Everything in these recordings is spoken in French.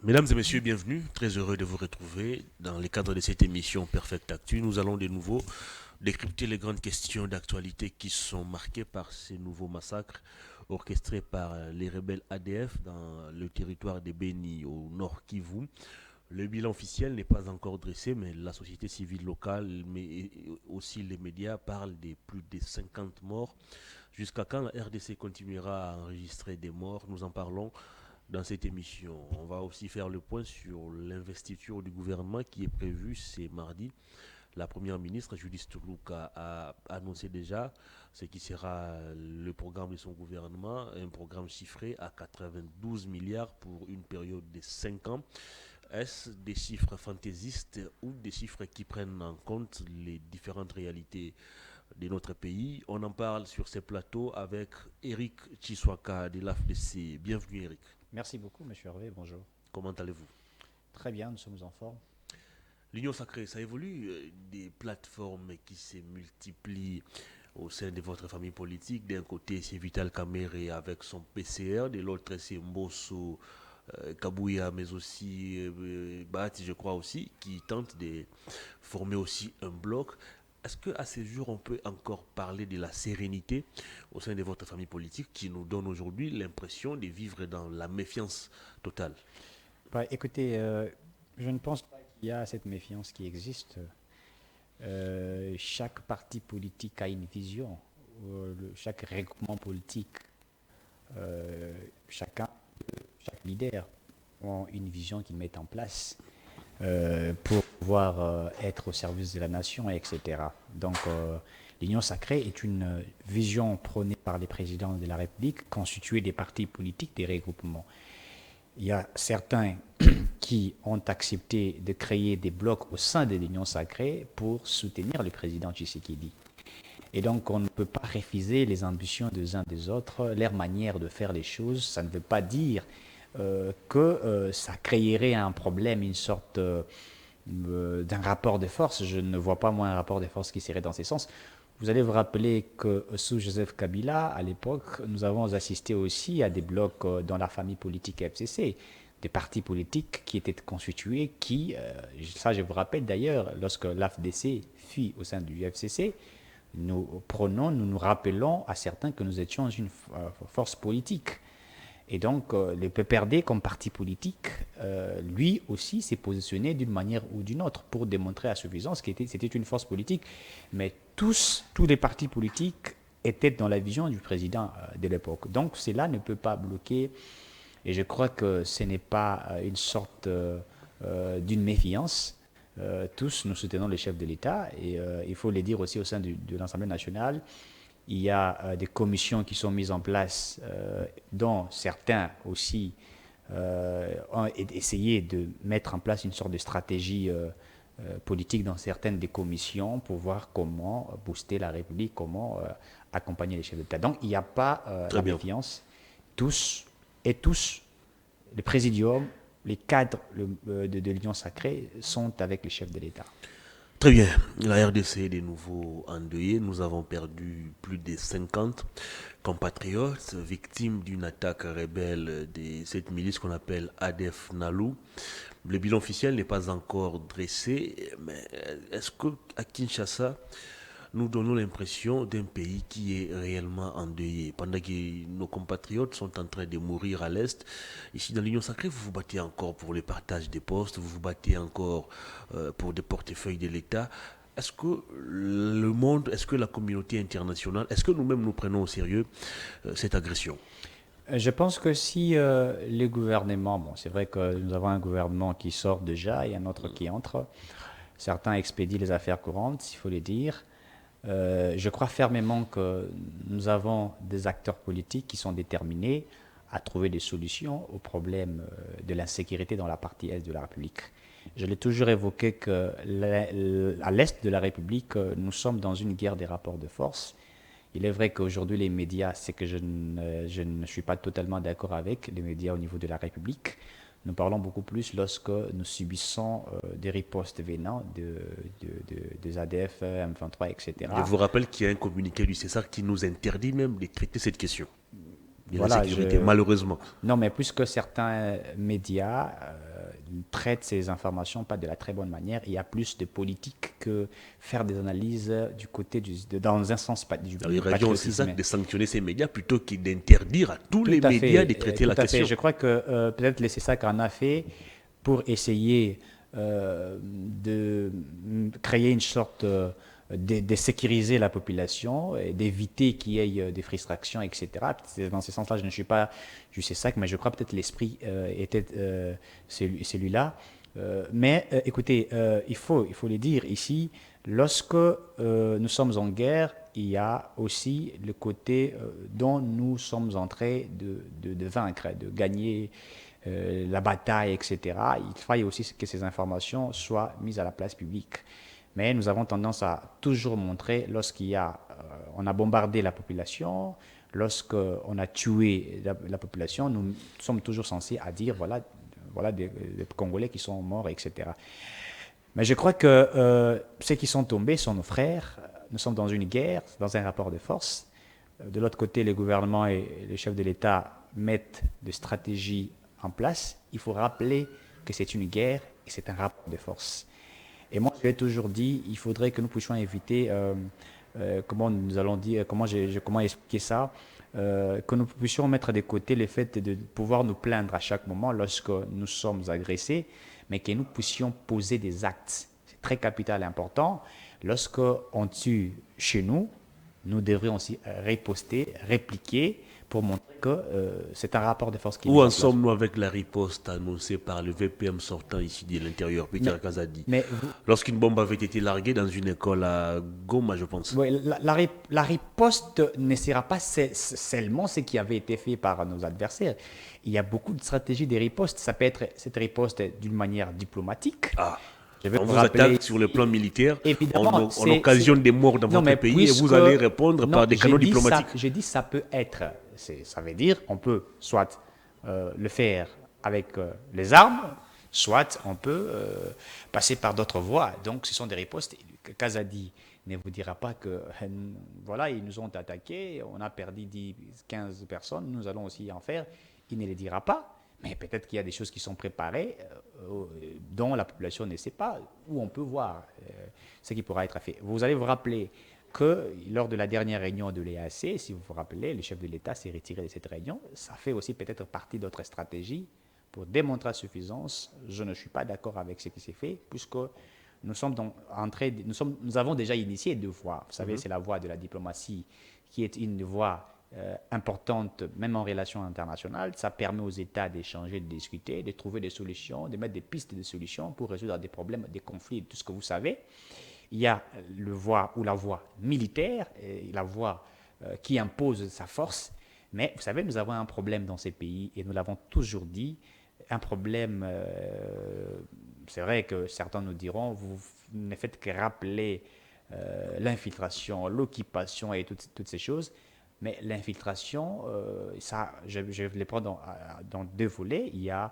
Mesdames et messieurs, bienvenue. Très heureux de vous retrouver dans le cadre de cette émission Perfect Actu. Nous allons de nouveau décrypter les grandes questions d'actualité qui sont marquées par ces nouveaux massacres orchestrés par les rebelles ADF dans le territoire de Beni au nord Kivu. Le bilan officiel n'est pas encore dressé, mais la société civile locale, mais aussi les médias parlent de plus de 50 morts. Jusqu'à quand la RDC continuera à enregistrer des morts? Nous en parlons dans cette émission. On va aussi faire le point sur l'investiture du gouvernement qui est prévue, c'est mardi. La première ministre, Judith Toulouka, a annoncé déjà ce qui sera le programme de son gouvernement, un programme chiffré à 92 milliards pour une période de 5 ans. Est-ce des chiffres fantaisistes ou des chiffres qui prennent en compte les différentes réalités de notre pays? On en parle sur ces plateaux avec Eric Chiswaka de l'AFDC. Bienvenue Eric. Merci beaucoup, monsieur Hervé. Bonjour. Comment allez-vous? Très bien, nous sommes en forme. L'Union sacrée, ça évolue, des plateformes qui se multiplient au sein de votre famille politique. D'un côté, c'est Vital Kamere avec son PCR, de l'autre, c'est Mbosso Kabouya, mais aussi Bahati, je crois aussi, qui tente de former aussi un bloc. Est-ce qu'à ces jours, on peut encore parler de la sérénité au sein de votre famille politique qui nous donne aujourd'hui l'impression de vivre dans la méfiance totale? Bah, écoutez, je ne pense pas qu'il y a cette méfiance qui existe. Chaque parti politique a une vision. Chaque regroupement politique, euh, chacun, chaque leader a une vision qu'ils mettent en place pour pouvoir être au service de la nation, etc. Donc, l'Union sacrée est une vision prônée par les présidents de la République, constituée des partis politiques, des regroupements. Il y a certains qui ont accepté de créer des blocs au sein de l'Union sacrée pour soutenir le président Tshisekedi. Et donc, on ne peut pas refuser les ambitions des uns des autres, leur manière de faire les choses. Ça ne veut pas dire que ça créerait un problème, une sorte d'un rapport de force. Je ne vois pas, moi, un rapport de force qui serait dans ce sens. Vous allez vous rappeler que sous Joseph Kabila, à l'époque, nous avons assisté aussi à des blocs dans la famille politique FCC, des partis politiques qui étaient constitués, ça je vous rappelle d'ailleurs, lorsque l'AFDC fut au sein du FCC, nous nous rappelons à certains que nous étions une force politique. Et donc, le PPRD, comme parti politique, lui aussi s'est positionné d'une manière ou d'une autre pour démontrer à suffisance que c'était une force politique. Mais tous les partis politiques étaient dans la vision du président de l'époque. Donc, cela ne peut pas bloquer. Et je crois que ce n'est pas une sorte d'une méfiance. Tous, nous soutenons le chef de l'État. Et il faut le dire aussi au sein de l'Assemblée nationale. Il y a des commissions qui sont mises en place, dont certains aussi ont essayé de mettre en place une sorte de stratégie politique dans certaines des commissions pour voir comment booster la République, comment accompagner les chefs d'État. Donc il n'y a pas Très la bien. méfiance. Tous, le présidium, les cadres de l'Union sacrée sont avec les chefs de l'État. Très bien. La RDC est de nouveau endeuillée. Nous avons perdu plus de 50 compatriotes victimes d'une attaque rebelle de cette milice qu'on appelle ADF Nalou. Le bilan officiel n'est pas encore dressé, mais est-ce que à Kinshasa, nous donnons l'impression d'un pays qui est réellement endeuillé. Pendant que nos compatriotes sont en train de mourir à l'Est, ici dans l'Union sacrée, vous vous battez encore pour le partage des postes, vous vous battez encore pour des portefeuilles de l'État. Est-ce que le monde, est-ce que la communauté internationale, est-ce que nous-mêmes nous prenons au sérieux cette agression? Je pense que si les gouvernements, bon, c'est vrai que nous avons un gouvernement qui sort déjà et un autre qui entre, certains expédient les affaires courantes, il faut le dire. Je crois fermement que nous avons des acteurs politiques qui sont déterminés à trouver des solutions aux problèmes de l'insécurité dans la partie est de la République. Je l'ai toujours évoqué qu'à l'est de la République, nous sommes dans une guerre des rapports de force. Il est vrai qu'aujourd'hui, les médias, c'est que je ne suis pas totalement d'accord avec les médias au niveau de la République. Nous parlons beaucoup plus lorsque nous subissons des ripostes venant des ADF, M23, Je etc. vous rappelle qu'il y a un communiqué du César qui nous interdit même de traiter cette question de la Voilà, sécurité, malheureusement. non, mais puisque certains médias traite ces informations pas de la très bonne manière. Il y a plus de politique que faire des analyses du côté dans un sens du Il revient aussi ça patriotisme. de sanctionner ces médias plutôt que d'interdire à tous les médias de traiter la Tout à fait. question. Je crois que peut-être c'est ça qu'on a fait pour essayer de créer une sorte de sécuriser la population, et d'éviter qu'il y ait des frustrations, etc. Dans ce sens-là, je ne suis pas juste ça, mais je crois peut-être l'esprit était celui-là. Écoutez, il faut le dire ici, lorsque nous sommes en guerre, il y a aussi le côté dont nous sommes en train de vaincre, de gagner la bataille, etc. Il faille aussi que ces informations soient mises à la place publique. Mais nous avons tendance à toujours montrer on a bombardé la population, lorsqu'on a tué la population, nous sommes toujours censés à dire voilà des Congolais qui sont morts, etc. Mais je crois que ceux qui sont tombés sont nos frères. Nous sommes dans une guerre, dans un rapport de force. De l'autre côté, les gouvernements et les chefs de l'État mettent des stratégies en place. Il faut rappeler que c'est une guerre et c'est un rapport de force. Et moi, je l'ai toujours dit, il faudrait que nous puissions éviter, comment nous allons dire, comment expliquer ça, que nous puissions mettre de côté le fait de pouvoir nous plaindre à chaque moment lorsque nous sommes agressés, mais que nous puissions poser des actes. C'est très capital et important. Lorsqu'on tue chez nous, nous devrions aussi riposter, répliquer, pour montrer que c'est un rapport de force qui est mis Où en en place. sommes-nous avec la riposte annoncée par le VPM sortant ici de l'intérieur, Peter Kazadi, Mais lorsqu'une bombe avait été larguée dans une école à Goma, je pense. oui, la riposte ne sera pas seulement ce qui avait été fait par nos adversaires. Il y a beaucoup de stratégies de riposte. Ça peut être cette riposte d'une manière diplomatique. Ah, Je vais on vous vous rappeler, attaque sur le plan militaire, évidemment, on occasionne des morts dans non, votre mais pays et vous puisque- allez répondre non, par des canaux j'ai dit diplomatiques. J'ai dit ça peut être. Ça veut dire on peut soit le faire avec les armes, soit on peut passer par d'autres voies. Donc ce sont des ripostes. Kazadi ne vous dira pas que voilà, ils nous ont attaqués, on a perdu 10, 15 personnes, nous allons aussi en faire. Il ne le dira pas. Mais peut-être qu'il y a des choses qui sont préparées dont la population ne sait pas, où on peut voir ce qui pourra être fait. Vous allez vous rappeler que lors de la dernière réunion de l'EAC, si vous vous rappelez, le chef de l'État s'est retiré de cette réunion. Ça fait aussi peut-être partie d'autres stratégies pour démontrer à suffisance. Je ne suis pas d'accord avec ce qui s'est fait, puisque nous sommes nous avons déjà initié deux voies. Vous savez, c'est la voie de la diplomatie qui est une voie importante, même en relations internationales. Ça permet aux États d'échanger, de discuter, de trouver des solutions, de mettre des pistes de solutions pour résoudre des problèmes, des conflits, tout ce que vous savez. Il y a la voie militaire, et la voie qui impose sa force. Mais vous savez, nous avons un problème dans ces pays, et nous l'avons toujours dit, un problème, c'est vrai que certains nous diront, vous ne faites que rappeler l'infiltration, l'occupation et toutes ces choses. Mais l'infiltration, je les prends dans deux volets. Il y a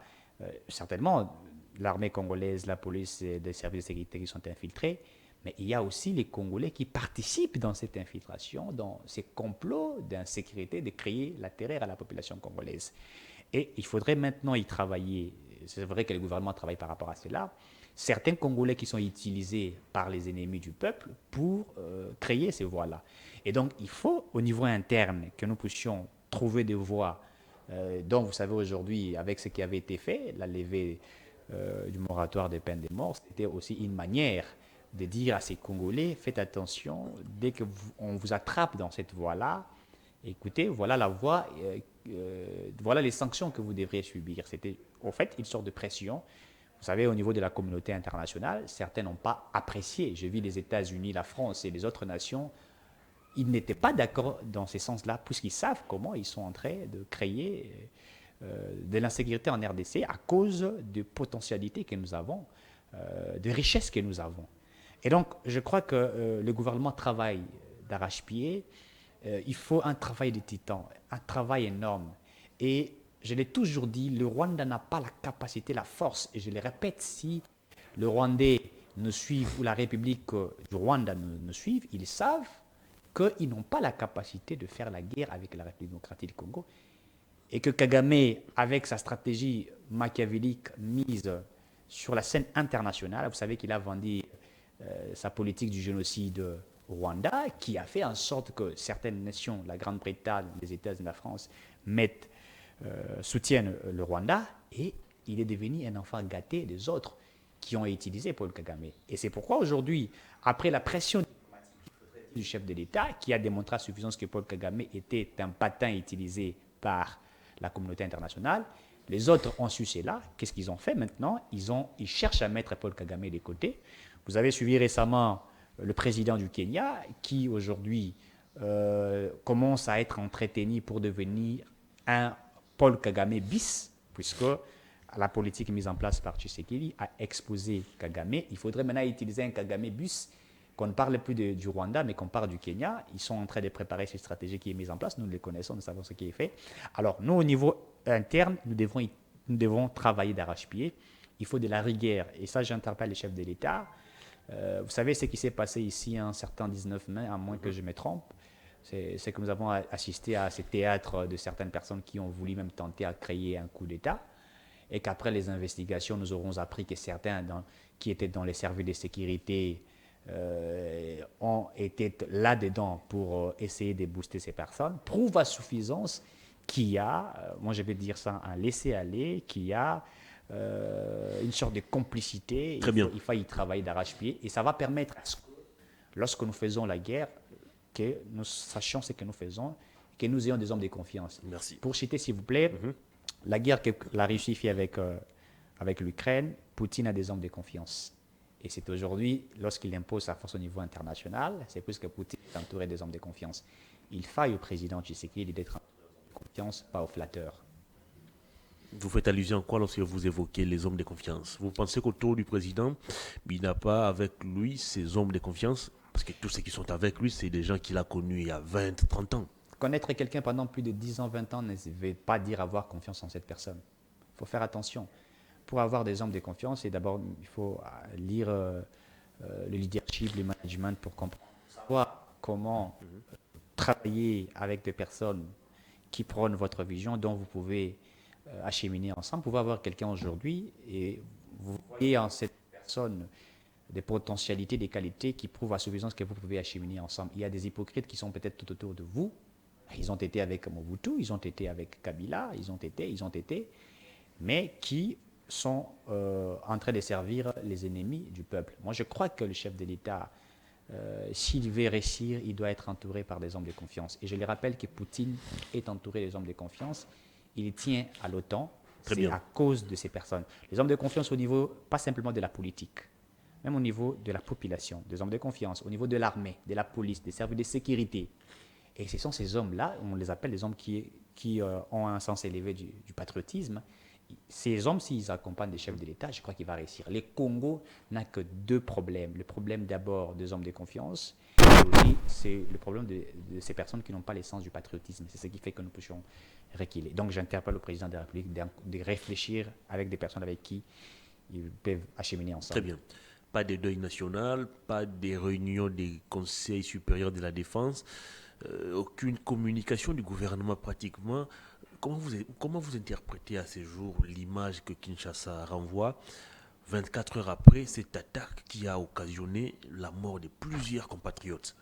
certainement l'armée congolaise, la police et les services de sécurité qui sont infiltrés, mais il y a aussi les Congolais qui participent dans cette infiltration, dans ces complots d'insécurité, de créer la terreur à la population congolaise. Et il faudrait maintenant y travailler. C'est vrai que le gouvernement travaille par rapport à cela. Certains Congolais qui sont utilisés par les ennemis du peuple pour créer ces voies-là. Et donc, il faut, au niveau interne, que nous puissions trouver des voies dont, vous savez, aujourd'hui, avec ce qui avait été fait, la levée du moratoire des peines de mort, c'était aussi une manière de dire à ces Congolais, faites attention, dès qu'on vous attrape dans cette voie-là, écoutez, voilà la voie, voilà les sanctions que vous devriez subir. C'était, au fait, une sorte de pression. Vous savez, au niveau de la communauté internationale, certains n'ont pas apprécié. J'ai vu les États-Unis, la France et les autres nations, ils n'étaient pas d'accord dans ce sens-là, puisqu'ils savent comment ils sont en train de créer de l'insécurité en RDC à cause des potentialités que nous avons, des richesses que nous avons. Et donc, je crois que le gouvernement travaille d'arrache-pied. Il faut un travail de titan, un travail énorme. Et je l'ai toujours dit, le Rwanda n'a pas la capacité, la force. Et je le répète, si le Rwandais nous suit ou la République du Rwanda nous suivent, ils savent qu'ils n'ont pas la capacité de faire la guerre avec la République démocratique du Congo. Et que Kagame, avec sa stratégie machiavélique mise sur la scène internationale. Vous savez qu'il a vendu sa politique du génocide au Rwanda, qui a fait en sorte que certaines nations, la Grande-Bretagne, les États-Unis, la France, soutiennent le Rwanda, et il est devenu un enfant gâté des autres qui ont utilisé Paul Kagame. Et c'est pourquoi aujourd'hui, après la pression du chef de l'État, qui a démontré à suffisance que Paul Kagame était un patin utilisé par la communauté internationale, les autres ont su cela. Qu'est-ce qu'ils ont fait maintenant? Ils cherchent à mettre Paul Kagame de côté. Vous avez suivi récemment le président du Kenya, qui aujourd'hui commence à être entretenu pour devenir un Paul Kagame bis, puisque la politique mise en place par Tshisekedi a exposé Kagame. Il faudrait maintenant utiliser un Kagame bus, qu'on ne parle plus du Rwanda, mais qu'on parle du Kenya. Ils sont en train de préparer cette stratégie qui est mise en place. Nous les connaissons, nous savons ce qui est fait. Alors, nous, au niveau interne, nous devons travailler d'arrache-pied. Il faut de la rigueur. Et ça, j'interpelle les chefs de l'État. Vous savez ce qui s'est passé ici un certain 19 mai, à moins que je me trompe. C'est que nous avons assisté à ces théâtres de certaines personnes qui ont voulu même tenter à créer un coup d'État. Et qu'après les investigations, nous aurons appris que certains qui étaient dans les services de sécurité ont été là-dedans pour essayer de booster ces personnes, prouve à suffisance qu'il y a, moi je vais dire ça, un laisser-aller, qu'il y a une sorte de complicité. Il faut y travailler d'arrache-pied, et ça va permettre à ce que, lorsque nous faisons la guerre, que nous sachions ce que nous faisons, que nous ayons des hommes de confiance. Merci. Pour citer, s'il vous plaît, la guerre que la Russie fait avec l'Ukraine, Poutine a des hommes de confiance. Et c'est aujourd'hui, lorsqu'il impose sa force au niveau international, c'est plus que Poutine est entouré des hommes de confiance. Il faille au président Tshisekedi d'être entouré des hommes de confiance, pas aux flatteurs. Vous faites allusion à quoi lorsque vous évoquez les hommes de confiance? Vous pensez qu'autour du président, il n'a pas avec lui ces hommes de confiance? Parce que tous ceux qui sont avec lui, c'est des gens qu'il a connus il y a 20, 30 ans. Connaître quelqu'un pendant plus de 10 ans, 20 ans ne veut pas dire avoir confiance en cette personne. Il faut faire attention. Pour avoir des hommes de confiance, d'abord, il faut lire le leadership, le management pour comprendre, savoir comment travailler avec des personnes qui prônent votre vision, dont vous pouvez acheminer ensemble. Vous pouvez avoir quelqu'un aujourd'hui et vous voyez en cette personne des potentialités, des qualités qui prouvent à suffisance que vous pouvez acheminer ensemble. Il y a des hypocrites qui sont peut-être tout autour de vous. Ils ont été avec Mobutu, ils ont été avec Kabila, ils ont été, mais qui sont en train de servir les ennemis du peuple. Moi, je crois que le chef de l'État, s'il veut réussir, il doit être entouré par des hommes de confiance. Et je le rappelle que Poutine est entouré des hommes de confiance. Il tient à l'OTAN. C'est à cause de ces personnes. Les hommes de confiance au niveau, pas simplement de la politique, même au niveau de la population, des hommes de confiance, au niveau de l'armée, de la police, des services de sécurité. Et ce sont ces hommes-là, on les appelle les hommes qui ont un sens élevé du patriotisme. Ces hommes, s'ils accompagnent des chefs de l'État, je crois qu'il va réussir. Le Congo n'a que deux problèmes. Le problème d'abord des hommes de confiance, et aussi c'est le problème de ces personnes qui n'ont pas le sens du patriotisme. C'est ce qui fait que nous puissions reculer. Donc j'interpelle le président de la République de réfléchir avec des personnes avec qui ils peuvent acheminer ensemble. Très bien. Pas de deuil national, pas des réunions des conseils supérieurs de la défense, aucune communication du gouvernement pratiquement. Comment vous interprétez à ces jours l'image que Kinshasa renvoie 24 heures après cette attaque qui a occasionné la mort de plusieurs compatriotes?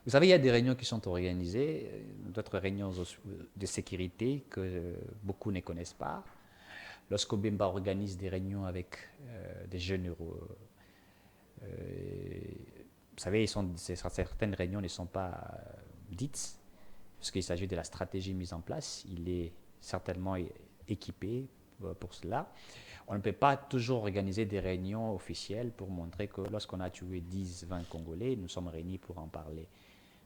Vous savez, il y a des réunions qui sont organisées, d'autres réunions de sécurité que beaucoup ne connaissent pas. Lorsqu'Obemba organise des réunions avec des jeunes vous savez, certaines réunions ne sont pas dites, parce qu'il s'agit de la stratégie mise en place. Il est certainement équipé pour cela. On ne peut pas toujours organiser des réunions officielles pour montrer que lorsqu'on a tué 10, 20 Congolais, nous sommes réunis pour en parler.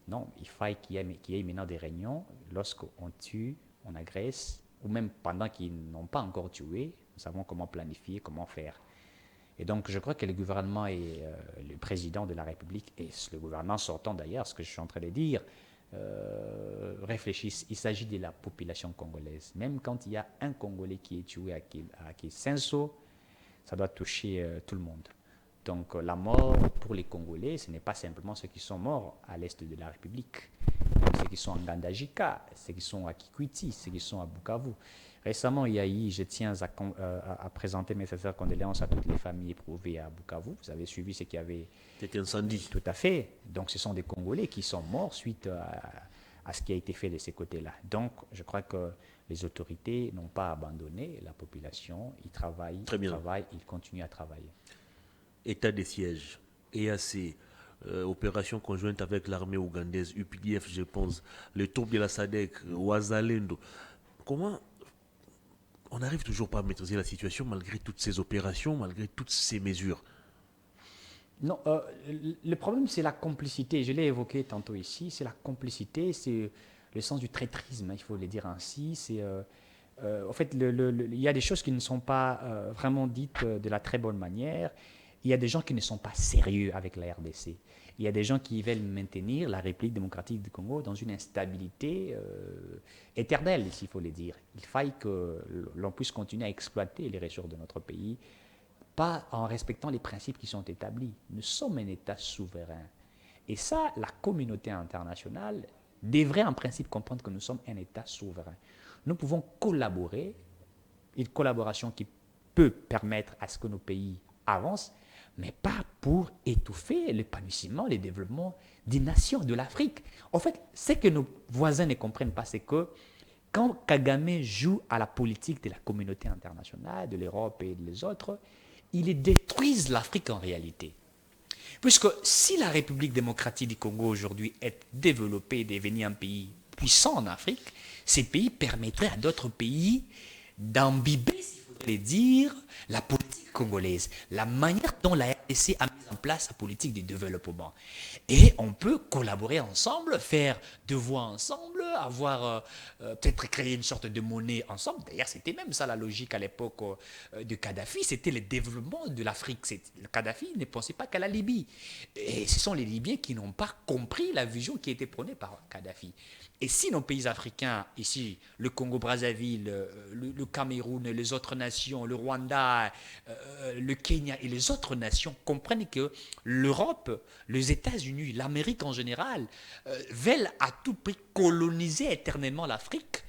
Non, il faut qu'il y ait maintenant des réunions lorsqu'on tue, on agresse, ou même pendant qu'ils n'ont pas encore tué, nous savons comment planifier, comment faire. Et donc, je crois que le gouvernement et le président de la République, et le gouvernement sortant d'ailleurs, ce que je suis en train de dire, réfléchissent. Il s'agit de la population congolaise. Même quand il y a un Congolais qui est tué à Kinshasa, ça doit toucher tout le monde. Donc, la mort pour les Congolais, ce n'est pas simplement ceux qui sont morts à l'est de la République. C'est ceux qui sont en Gandajika, ceux qui sont à Kikwiti, ceux qui sont à Bukavu. Récemment, je tiens à présenter mes sincères condoléances à toutes les familles éprouvées à Bukavu. Vous avez suivi ce qu'il y avait. Cet incendie. Tout à fait. Donc, ce sont des Congolais qui sont morts suite à ce qui a été fait de ces côtés-là. Donc, je crois que les autorités n'ont pas abandonné la population. Ils travaillent, ils continuent à travailler. État des sièges, EAC, opération conjointe avec l'armée ougandaise, UPDF, je pense, les troupes de la SADC, Ouazalendo. Comment on n'arrive toujours pas à maîtriser la situation malgré toutes ces opérations, malgré toutes ces mesures? Non, le problème, c'est la complicité. Je l'ai évoqué tantôt ici. C'est la complicité, c'est le sens du traîtrisme, il faut le dire ainsi. En fait, il y a des choses qui ne sont pas vraiment dites de la très bonne manière. Il y a des gens qui ne sont pas sérieux avec la RDC. Il y a des gens qui veulent maintenir la République démocratique du Congo dans une instabilité éternelle, s'il faut le dire. Il faille que l'on puisse continuer à exploiter les ressources de notre pays, pas en respectant les principes qui sont établis. Nous sommes un État souverain. Et ça, la communauté internationale devrait en principe comprendre que nous sommes un État souverain. Nous pouvons collaborer, une collaboration qui peut permettre à ce que nos pays avancent, mais pas pour étouffer l'épanouissement, le développement des nations de l'Afrique. En fait, ce que nos voisins ne comprennent pas, c'est que quand Kagame joue à la politique de la communauté internationale, de l'Europe et des autres, ils détruisent l'Afrique en réalité. Puisque si la République démocratique du Congo aujourd'hui est développée et devenue un pays puissant en Afrique, ces pays permettraient à d'autres pays d'imbiber, s'il faudrait dire, la politique congolaise, la manière dont la RDC a mis en place sa politique de développement. Et on peut collaborer ensemble, faire deux voies ensemble, avoir peut-être créer une sorte de monnaie ensemble. D'ailleurs, c'était même ça la logique à l'époque de Kadhafi, c'était le développement de l'Afrique. Le Kadhafi ne pensait pas qu'à la Libye. Et ce sont les Libyens qui n'ont pas compris la vision qui était prônée par Kadhafi. Et si nos pays africains, ici, le Congo-Brazzaville, le Cameroun, les autres nations, le Rwanda, le Kenya et les autres nations comprennent que l'Europe, les États-Unis, l'Amérique en général, veulent à tout prix coloniser éternellement l'Afrique,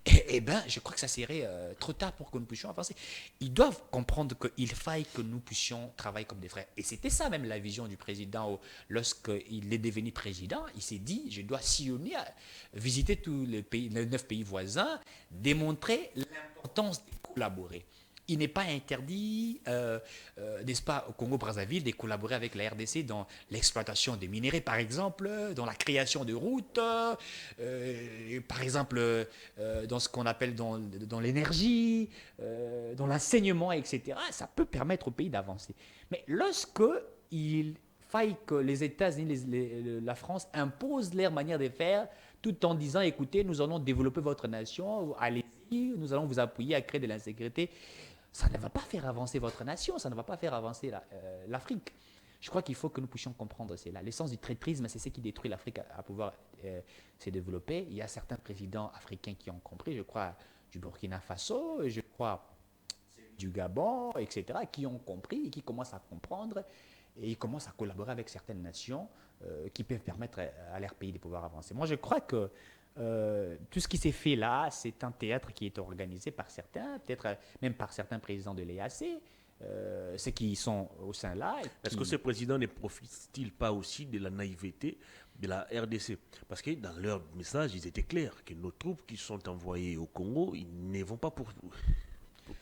eh bien, je crois que ça serait trop tard pour que nous puissions avancer. Ils doivent comprendre qu'il faille que nous puissions travailler comme des frères. Et c'était ça même la vision du président. Lorsqu'il est devenu président, il s'est dit, je dois sillonner, visiter tous les 9 pays voisins, démontrer l'importance de collaborer. Il n'est pas interdit, n'est-ce pas, au Congo-Brazzaville, de collaborer avec la RDC dans l'exploitation des minéraux, par exemple, dans la création de routes, par exemple, dans ce qu'on appelle dans l'énergie, dans l'enseignement, etc. Ça peut permettre au pays d'avancer. Mais lorsque il faille que les États-Unis, la France imposent leur manière de faire, tout en disant, écoutez, nous allons développer votre nation, allez-y, nous allons vous appuyer à créer de l'insécurité, ça ne va pas faire avancer votre nation, ça ne va pas faire avancer l'Afrique. Je crois qu'il faut que nous puissions comprendre cela. L'essence du traîtrisme, c'est ce qui détruit l'Afrique à pouvoir se développer. Il y a certains présidents africains qui ont compris, je crois du Burkina Faso, je crois du Gabon, etc., qui ont compris et qui commencent à comprendre et ils commencent à collaborer avec certaines nations qui peuvent permettre à leur pays de pouvoir avancer. Moi, je crois que tout ce qui s'est fait là, c'est un théâtre qui est organisé par certains, peut-être même par certains présidents de l'EAC, ceux qui sont au sein là. Est-ce que ces présidents ne profitent-ils pas aussi de la naïveté de la RDC? Parce que dans leur message, ils étaient clairs que nos troupes qui sont envoyées au Congo, ils ne vont pas pour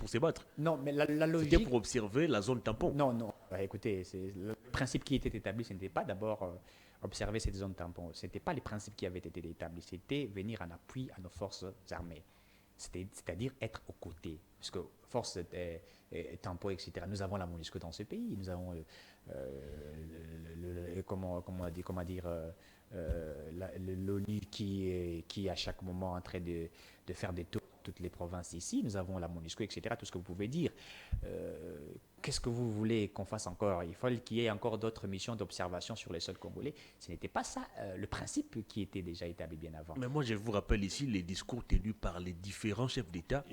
se battre. Non, mais la logique... C'était pour observer la zone tampon. Non. Écoutez, le principe qui était établi, ce n'était pas d'abord observer cette zone tampon. Ce n'était pas les principes qui avaient été établis. C'était venir en appui à nos forces armées. C'est-à-dire être aux côtés. Parce que force tampon, etc., nous avons la MONUSCO dans ce pays. Nous avons l'ONU qui à chaque moment en train de faire des tours toutes les provinces ici, nous avons la MONUSCO, etc., tout ce que vous pouvez dire. Qu'est-ce que vous voulez qu'on fasse encore? Il faut qu'il y ait encore d'autres missions d'observation sur les sols congolais. Ce n'était pas ça le principe qui était déjà établi bien avant. Mais moi, je vous rappelle ici les discours tenus par les différents chefs d'État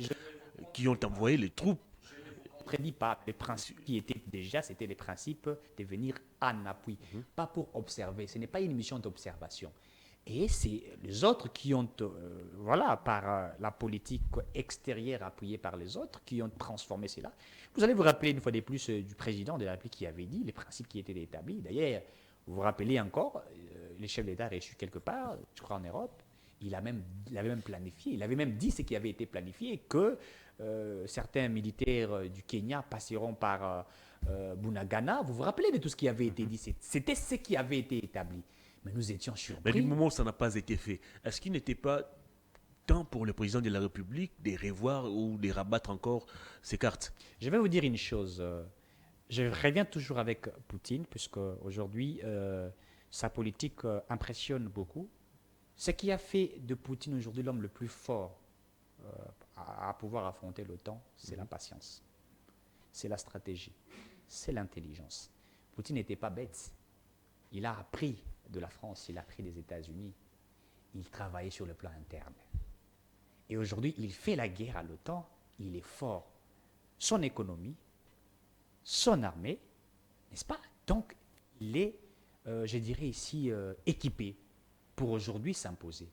qui ont envoyé les troupes. Je ne prédis pas. Les principes qui étaient déjà, c'était les principes de venir en appui, pas pour observer. Ce n'est pas une mission d'observation. Et c'est les autres qui ont, voilà, par la politique extérieure appuyée par les autres, qui ont transformé cela. Vous allez vous rappeler une fois de plus du président de la République qui avait dit les principes qui étaient établis. D'ailleurs, vous vous rappelez encore, les chefs d'État reçus quelque part, je crois en Europe, il avait même planifié, il avait même dit ce qui avait été planifié, que certains militaires du Kenya passeront par Bunagana. Vous vous rappelez de tout ce qui avait été dit? C'était ce qui avait été établi. Mais nous étions Mais du surpris. moment où ça n'a pas été fait, est-ce qu'il n'était pas temps pour le président de la République de revoir ou de rabattre encore ses cartes? Je vais vous dire une chose. Je reviens toujours avec Poutine, puisque aujourd'hui, sa politique impressionne beaucoup. Ce qui a fait de Poutine aujourd'hui l'homme le plus fort à pouvoir affronter l'OTAN, c'est la patience, c'est la stratégie, c'est l'intelligence. Poutine n'était pas bête. Il a appris de la France, il a appris des États-Unis. Il travaillait sur le plan interne. Et aujourd'hui, il fait la guerre à l'OTAN, il est fort. Son économie, son armée, n'est-ce pas? Donc, il est, je dirais ici, équipé pour aujourd'hui s'imposer.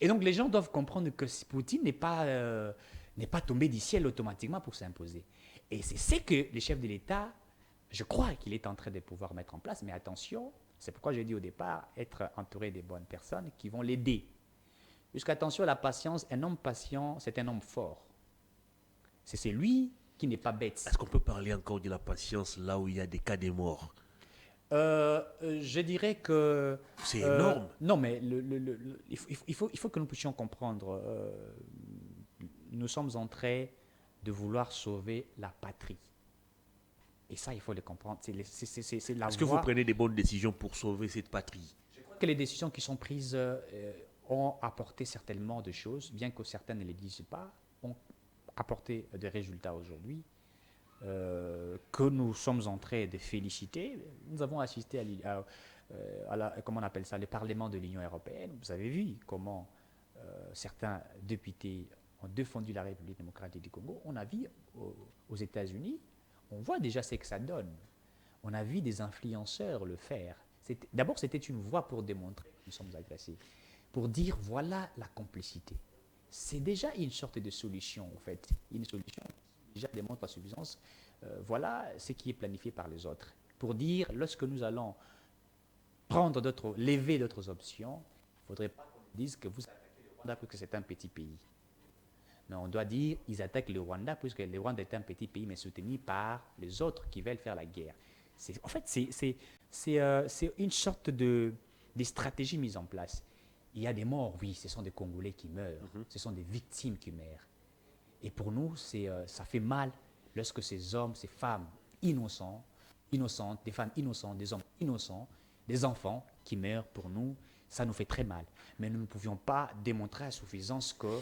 Et donc, les gens doivent comprendre que Poutine n'est pas tombé du ciel automatiquement pour s'imposer. Et c'est ce que les chefs de l'État, je crois qu'il est en train de pouvoir mettre en place. Mais attention, c'est pourquoi j'ai dit au départ, être entouré des bonnes personnes qui vont l'aider. Puisqu'attention, la patience, un homme patient, c'est un homme fort. C'est celui qui n'est pas bête. Est-ce qu'on peut parler encore de la patience là où il y a des cas de mort? Je dirais que... C'est énorme. Non, mais il faut que nous puissions comprendre. Nous sommes en train de vouloir sauver la patrie. Et ça, il faut le comprendre. C'est la Est-ce que vous prenez des bonnes décisions pour sauver cette patrie? Je crois que les décisions qui sont prises ont apporté certainement des choses, bien que certaines ne les disent pas, ont apporté des résultats aujourd'hui. Que nous sommes en train de féliciter. Nous avons assisté comment on appelle ça, le Parlement de l'Union européenne. Vous avez vu comment certains députés ont défendu la République démocratique du Congo. On a vu aux États-Unis, on voit déjà ce que ça donne. On a vu des influenceurs le faire. D'abord, c'était une voie pour démontrer que nous sommes agressés, pour dire voilà la complicité. C'est déjà une sorte de solution, en fait, une solution déjà démontre la suffisance. Voilà ce qui est planifié par les autres. Pour dire, lorsque nous allons lever d'autres options, il ne faudrait pas qu'on dise que vous attaquez le Rwanda parce que c'est un petit pays. Mais on doit dire, ils attaquent le Rwanda puisque le Rwanda est un petit pays, mais soutenu par les autres qui veulent faire la guerre. En fait, c'est une sorte de stratégie mise en place. Il y a des morts, oui, ce sont des Congolais qui meurent, ce sont des victimes qui meurent. Et pour nous, ça fait mal lorsque ces hommes, ces femmes innocentes, des femmes innocentes, des hommes innocents, des enfants qui meurent pour nous, ça nous fait très mal. Mais nous ne pouvions pas démontrer à suffisance que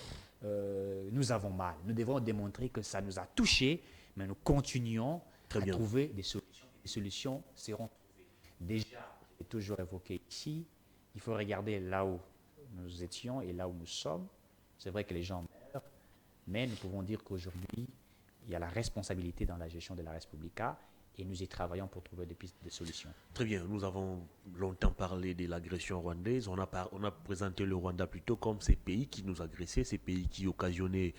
nous avons mal. Nous devons démontrer que ça nous a touchés, mais nous continuons à trouver des solutions. Les solutions seront trouvées. Déjà, j'ai toujours évoqué ici, il faut regarder là où nous étions et là où nous sommes. C'est vrai que les gens meurent, mais nous pouvons dire qu'aujourd'hui, il y a la responsabilité dans la gestion de la Respublica et nous y travaillons pour trouver des pistes de solutions. Très bien, nous avons longtemps parlé de l'agression rwandaise. On a présenté le Rwanda plutôt comme ces pays qui nous agressaient, ces pays qui occasionnaient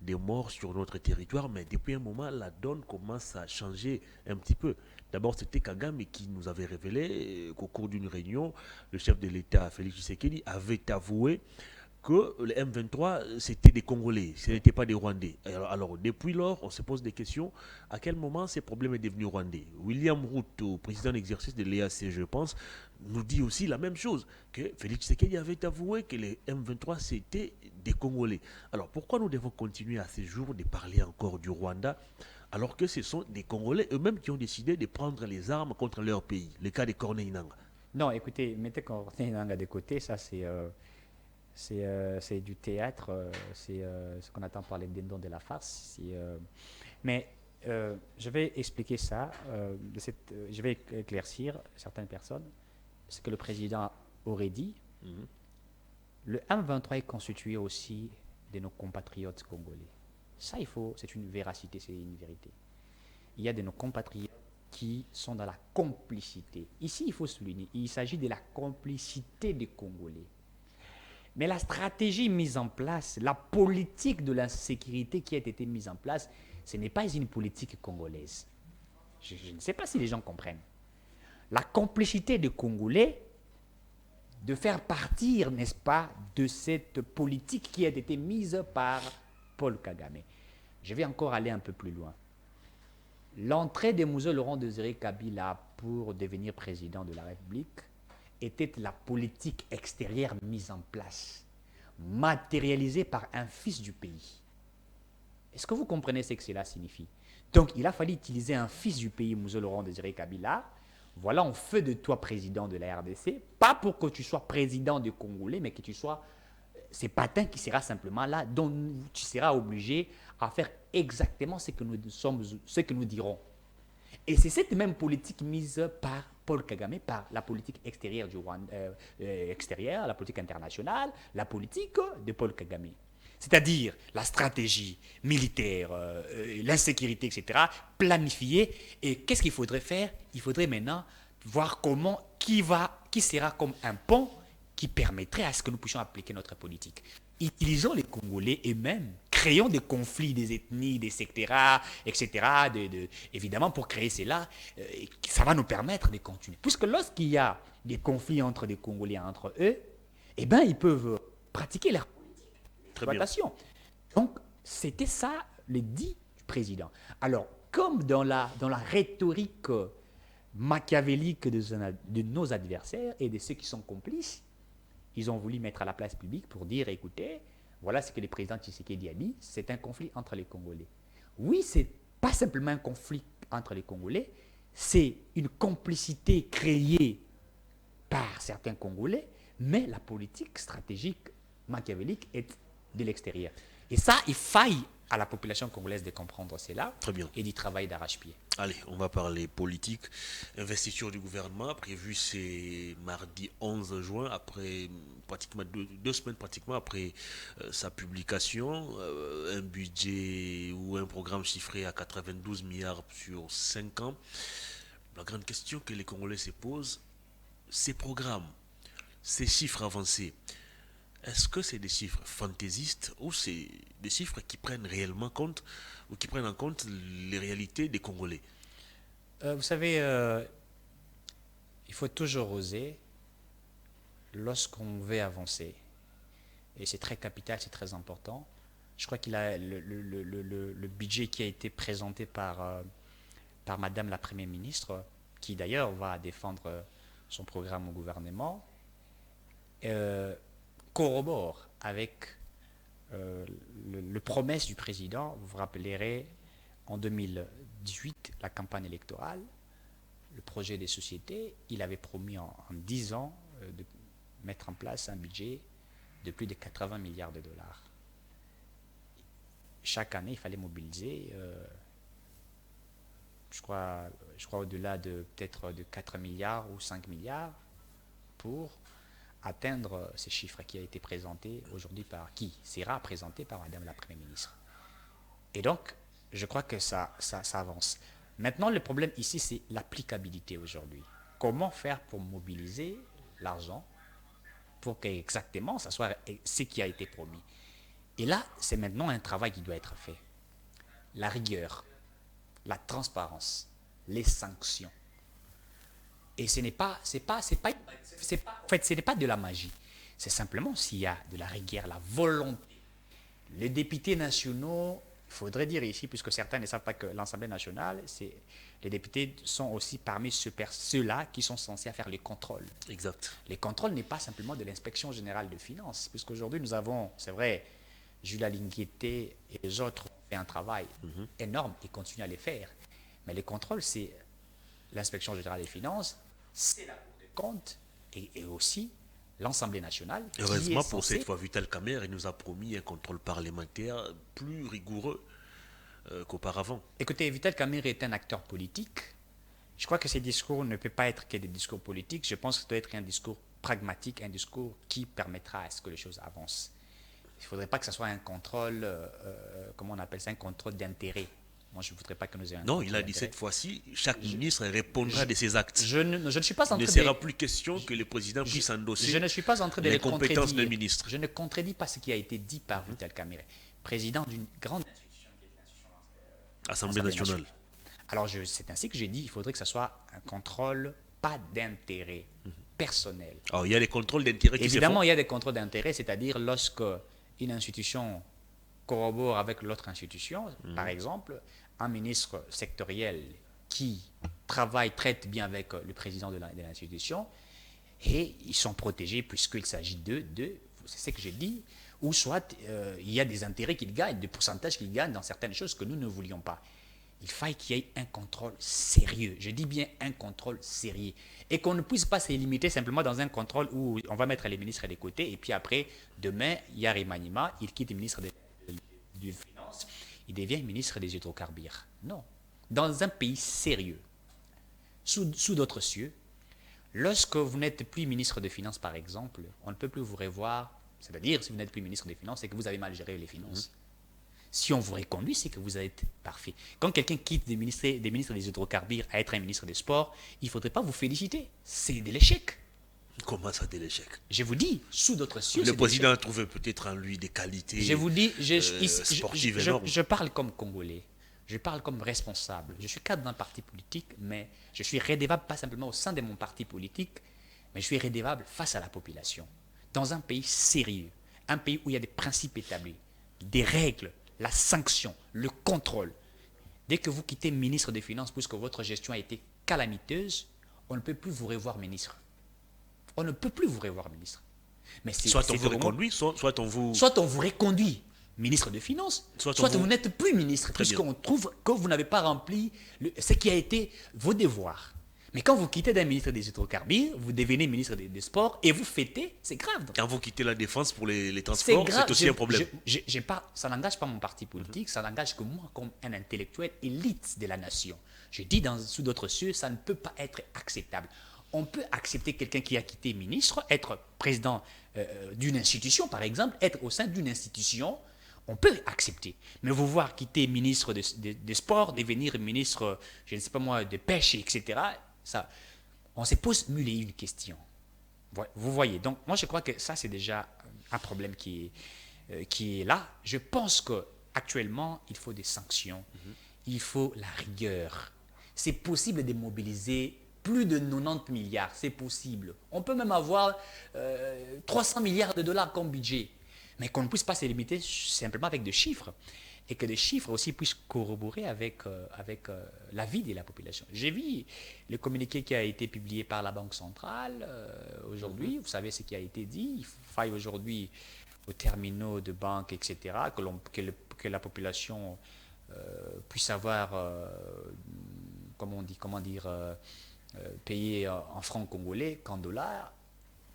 des morts sur notre territoire. Mais depuis un moment, la donne commence à changer un petit peu. D'abord, c'était Kagame qui nous avait révélé qu'au cours d'une réunion, le chef de l'État, Félix Tshisekedi, avait avoué que les M23, c'était des Congolais, ce n'était pas des Rwandais. Alors, depuis lors, on se pose des questions. À quel moment ce problème est devenu rwandais? William Ruto, président d'exercice de l'EAC, je pense, nous dit aussi la même chose, que Félix Tshisekedi avait avoué que les M23, c'était des Congolais. Alors, pourquoi nous devons continuer à ce jour de parler encore du Rwanda, alors que ce sont des Congolais eux-mêmes qui ont décidé de prendre les armes contre leur pays? Le cas de Corneille Nangaa. Non, écoutez, mettez Corneille Nangaa de côté, ça c'est du théâtre, c'est ce qu'on attend par les dindons de la farce. Mais je vais expliquer ça, je vais éclaircir certaines personnes. Ce que le président aurait dit, le M23 est constitué aussi de nos compatriotes congolais. Ça, c'est une véracité, c'est une vérité. Il y a de nos compatriotes qui sont dans la complicité. Ici, il faut souligner, il s'agit de la complicité des Congolais. Mais la stratégie mise en place, la politique de la sécurité qui a été mise en place, ce n'est pas une politique congolaise. Je ne sais pas si les gens comprennent. La complicité des Congolais de faire partir, n'est-ce pas, de cette politique qui a été mise par Paul Kagame. Je vais encore aller un peu plus loin. L'entrée de Moussa Laurent Désiré Kabila pour devenir président de la République était la politique extérieure mise en place, matérialisée par un fils du pays. Est-ce que vous comprenez ce que cela signifie? Donc, il a fallu utiliser un fils du pays, Moussa Laurent Désiré Kabila. Voilà, on fait de toi président de la RDC, pas pour que tu sois président du Congolais, mais que tu sois c'est Patin qui sera simplement là, dont tu seras obligé à faire exactement ce que nous dirons. Et c'est cette même politique mise par Paul Kagame, par la politique extérieure du Rwanda, extérieure, la politique internationale, la politique de Paul Kagame. C'est-à-dire la stratégie militaire, l'insécurité, etc., planifiée. Et qu'est-ce qu'il faudrait faire? Il faudrait maintenant voir qui sera comme un pont qui permettrait à ce que nous puissions appliquer notre politique. Utilisons les Congolais et même créons des conflits, des ethnies, des secteurs, etc. Évidemment, pour créer cela, ça va nous permettre de continuer. Puisque lorsqu'il y a des conflits entre des Congolais entre eux, eh bien, ils peuvent pratiquer leur politique d'exploitation. Donc, c'était ça le dit du président. Alors, comme dans la rhétorique machiavélique de nos adversaires et de ceux qui sont complices, ils ont voulu mettre à la place publique pour dire, écoutez, voilà ce que le président Tshisekedi a dit, c'est un conflit entre les Congolais. Oui, c'est pas simplement un conflit entre les Congolais, c'est une complicité créée par certains Congolais, mais la politique stratégique machiavélique est de l'extérieur. Et ça, il faille à la population congolaise de comprendre cela et d'y travailler d'arrache-pied. Allez, on va parler politique. Investiture du gouvernement, prévu c'est mardi 11 juin, après pratiquement deux semaines pratiquement après sa publication. Un budget ou un programme chiffré à 92 milliards sur 5 ans. La grande question que les Congolais se posent, ces programmes, ces chiffres avancés, est-ce que c'est des chiffres fantaisistes ou c'est des chiffres qui prennent réellement compte ou qui prennent en compte les réalités des Congolais? Vous savez, il faut toujours oser lorsqu'on veut avancer. Et c'est très capital, c'est très important. Je crois qu'il a le budget qui a été présenté par Madame la Première ministre, qui d'ailleurs va défendre son programme au gouvernement, corrobore avec le promesse du président. Vous vous rappellerez, en 2018, la campagne électorale, le projet des sociétés, il avait promis en 10 ans de mettre en place un budget de plus de 80 milliards de dollars. Chaque année, il fallait mobiliser, je crois au-delà de peut-être de 4 milliards ou 5 milliards pour atteindre ces chiffres qui a été présenté aujourd'hui qui sera présenté par Madame la Première ministre. Et donc, je crois que ça avance. Maintenant, le problème ici, c'est l'applicabilité aujourd'hui. Comment faire pour mobiliser l'argent pour qu'exactement ça soit ce qui a été promis. Et là, c'est maintenant un travail qui doit être fait. La rigueur, la transparence, les sanctions. Et ce n'est pas en fait, ce n'est pas de la magie. C'est simplement s'il y a de la rigueur, la volonté. Les députés nationaux, il faudrait dire ici, puisque certains ne savent pas que l'Assemblée nationale, les députés sont aussi parmi ceux-là qui sont censés faire les contrôles. Exact. Les contrôles n'est pas simplement de l'inspection générale de finances, puisqu'aujourd'hui nous avons, c'est vrai, Jules Lingueté et les autres ont fait un travail énorme et continuent à les faire. Mais les contrôles, c'est l'inspection générale des finances, c'est la Cour des comptes et aussi l'Assemblée nationale. Heureusement pour cette fois, Vital Kamerhe nous a promis un contrôle parlementaire plus rigoureux qu'auparavant. Écoutez, Vital Kamerhe est un acteur politique. Je crois que ces discours ne peuvent pas être que des discours politiques. Je pense que ça doit être un discours pragmatique, un discours qui permettra à ce que les choses avancent. Il ne faudrait pas que ce soit un contrôle, comment on appelle ça, un contrôle d'intérêt. Moi, je ne voudrais pas que nous ayons un Non, conflit il a dit d'intérêts. cette fois-ci, chaque ministre répondra de ses actes. Je ne suis pas en Il ne train de... sera plus question que le président puisse Je endosser ne suis pas en train de les les compétences d'un contredire. ministre. Je ne contredis pas ce qui a été dit par Vital Kamerhe, président d'une grande Assemblée Assemblée nationale. Alors, c'est ainsi que j'ai dit, il faudrait que ce soit un contrôle, pas d'intérêt personnel. Alors, il y a les contrôles d'intérêt qui se Évidemment, font. il y a des contrôles d'intérêt, c'est-à-dire lorsque une institution corrobore avec l'autre institution, par exemple, un ministre sectoriel qui travaille, traite bien avec le président de l'institution, et ils sont protégés puisqu'il s'agit c'est ce que j'ai dit, ou soit il y a des intérêts qu'ils gagnent, des pourcentages qu'ils gagnent dans certaines choses que nous ne voulions pas. Il faille qu'il y ait un contrôle sérieux. Je dis bien un contrôle sérieux. Et qu'on ne puisse pas se limiter simplement dans un contrôle où on va mettre les ministres de côté et puis après, demain, il y a Remanima, il quitte le ministre des Finances, il devient ministre des hydrocarbures. Non. Dans un pays sérieux, sous d'autres cieux, lorsque vous n'êtes plus ministre des Finances, par exemple, on ne peut plus vous revoir. C'est-à-dire, si vous n'êtes plus ministre des Finances, c'est que vous avez mal géré les finances. Si on vous reconduit, c'est que vous êtes parfait. Quand quelqu'un quitte des ministres des hydrocarbures à être un ministre des Sports, il ne faudrait pas vous féliciter. C'est de l'échec. Comment ça, de l'échec? Je vous dis, sous d'autres cieux, Le président a trouvé peut-être en lui des qualités je vous dis, sportives énormes. je parle comme Congolais. Je parle comme responsable. Je suis cadre d'un parti politique, mais je suis redevable pas simplement au sein de mon parti politique, mais je suis redevable face à la population. Dans un pays sérieux, un pays où il y a des principes établis, des règles, la sanction, le contrôle. Dès que vous quittez ministre des Finances, puisque votre gestion a été calamiteuse, on ne peut plus vous revoir ministre. On ne peut plus vous revoir ministre. Mais soit on vous reconduit, soit on vous... Soit on vous reconduit ministre des Finances, soit vous n'êtes plus ministre, puisqu'on trouve que vous n'avez pas rempli ce qui a été vos devoirs. Mais quand vous quittez d'un ministre des hydrocarbures, vous devenez ministre des Sports et vous fêtez, c'est grave. Donc. Quand vous quittez la défense pour les transports, c'est aussi un problème. Ça n'engage pas mon parti politique, ça n'engage que moi comme un intellectuel élite de la nation. Je dis sous d'autres cieux, ça ne peut pas être acceptable. On peut accepter quelqu'un qui a quitté ministre, être président d'une institution, par exemple, être au sein d'une institution, on peut accepter. Mais vous voir quitter ministre des Sports, devenir ministre, je ne sais pas moi, de pêche, etc., ça, on se pose mille et une questions. Vous voyez, donc moi je crois que ça c'est déjà un problème qui est là. Je pense qu'actuellement il faut des sanctions, il faut la rigueur. C'est possible de mobiliser plus de 90 milliards, c'est possible. On peut même avoir 300 milliards de dollars comme budget, mais qu'on ne puisse pas se limiter simplement avec des chiffres. Et que des chiffres aussi puissent corroborer avec la vie de la population. J'ai vu le communiqué qui a été publié par la Banque centrale aujourd'hui. Vous savez ce qui a été dit. Il faille aujourd'hui aux terminaux de banque, etc., que la population puisse avoir, payé en francs congolais qu'en dollars